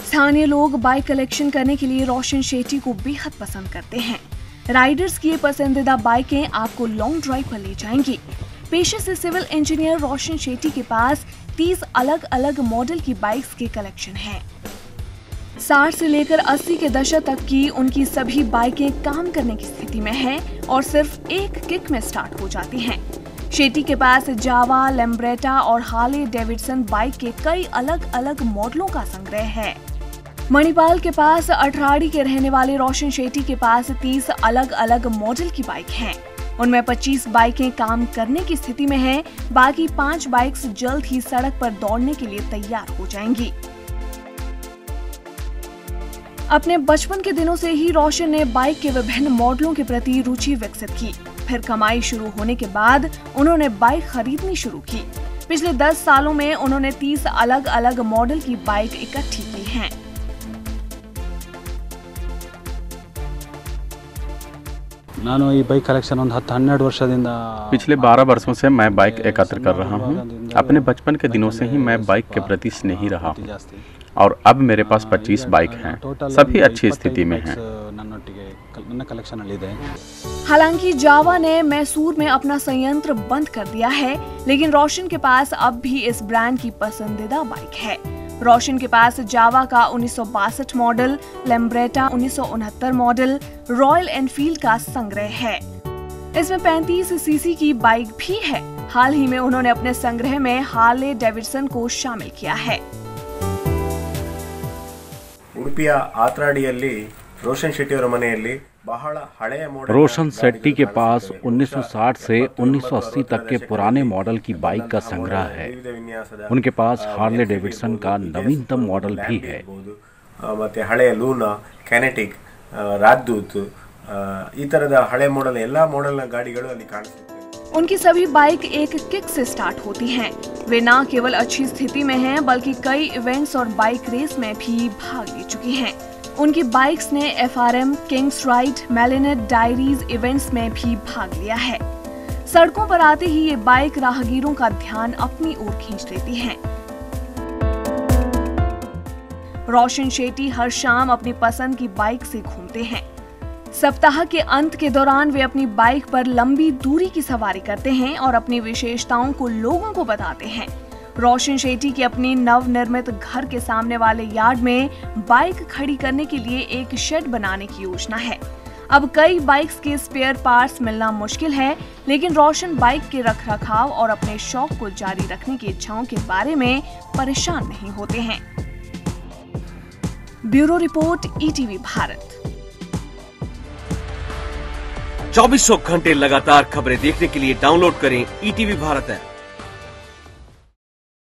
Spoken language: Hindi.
स्थानीय लोग बाइक कलेक्शन करने के लिए रोशन शेट्टी को बेहद पसंद करते हैं। राइडर्स की ये पसंदीदा बाइकें आपको लॉन्ग ड्राइव पर ले जाएंगी। पेशे से सिविल इंजीनियर रोशन शेट्टी के पास 30 अलग अलग मॉडल की बाइक्स के कलेक्शन है। 60 से लेकर 80 के दशक तक की उनकी सभी बाइकें काम करने की स्थिति में हैं और सिर्फ एक किक में स्टार्ट हो जाती हैं। शेट्टी के पास जावा, लैम्ब्रेटा और हार्ले डेविडसन बाइक के कई अलग अलग मॉडलों का संग्रह है। मणिपाल के पास अठराड़ी के रहने वाले रोशन शेट्टी के पास 30 अलग अलग मॉडल की बाइक हैं। उनमें 25 बाइकें काम करने की स्थिति में हैं, बाकी 5 बाइक्स जल्द ही सड़क पर दौड़ने के लिए तैयार हो जाएंगी। अपने बचपन के दिनों से ही रोशन ने बाइक के विभिन्न मॉडलों के प्रति रुचि विकसित की। फिर कमाई शुरू होने के बाद उन्होंने बाइक खरीदनी शुरू की। पिछले 10 सालों में उन्होंने 30 अलग अलग मॉडल की बाइक इकट्ठी की हैं। ನಾನು ಈ ಬೈಕ್ ಕಲೆಕ್ಷನ್ ಒಂದು 10-12 ವರ್ಷದಿಂದ पिछले 12 वर्षों से मैं बाइक एकत्र कर रहा हूँ। अपने बचपन के दिनों से ही मैं बाइक के प्रति स्नेही रहा हूँ और अब मेरे पास 25 बाइक हैं, सभी अच्छी स्थिति में हैं। हालांकि जावा ने मैसूर में अपना संयंत्र बंद कर दिया है, लेकिन रोशन के पास अब भी इस ब्रांड की पसंदीदा बाइक है। रोशन के पास जावा का 1962 model, Lambretta 1969 model, royal Enfield का संग्रह है। इसमें 35 सीसी की बाइक भी है। हाल ही में उन्होंने अपने संग्रह में हार्ले डेविडसन को शामिल किया है। उडुपिय आत्राडियल्ली रोशन शेट्टी ಅವರ ಮನೆಯಲ್ಲಿ ಬಹಳ ಹಳೆಯ मॉडल रोशन शेट्टी के पास 1960 से 1980 तक के पुराने मॉडल की बाइक का संग्रह है। उनके पास हार्ले डेविडसन का नवीनतम मॉडल भी है। ಮತ್ತೆ ಹಳೆಯ ಲೂನಾ, ಕೈನೆಟಿಕ್, ರಾಜದೂತ್ ಈ ತರದ ಹಳೆ मॉडल ಎಲ್ಲಾ मॉडल ಗಾಡಿಗಳು ಅಲ್ಲಿ ಕಾಣಿಸುತ್ತೆ। उनकी सभी बाइक एक किक से स्टार्ट होती हैं। वे न केवल अच्छी स्थिति में हैं, बल्कि कई इवेंट्स और बाइक रेस में भी भाग ले चुकी हैं। उनकी बाइक्स ने FRM, किंग्स राइड, मेलिनेट डायरीज इवेंट्स में भी भाग लिया है। सड़कों पर आते ही ये बाइक राहगीरों का ध्यान अपनी ओर खींच लेती हैं। रोशन शेट्टी हर शाम अपनी पसंद की बाइक से घूमते हैं। सप्ताह के अंत के दौरान वे अपनी बाइक पर लंबी दूरी की सवारी करते हैं और अपनी विशेषताओं को लोगों को बताते हैं। रोशन शेट्टी की अपनी नवनिर्मित घर के सामने वाले यार्ड में बाइक खड़ी करने के लिए एक शेड बनाने की योजना है। अब कई बाइक्स के स्पेयर पार्ट्स मिलना मुश्किल है, लेकिन रोशन बाइक के रखरखाव और अपने शौक को जारी रखने की इच्छाओं के बारे में परेशान नहीं होते हैं। Bureau report, ETV Bharat. 24 घंटे लगातार खबरें देखने के लिए डाउनलोड करें ETV भारत ऐप।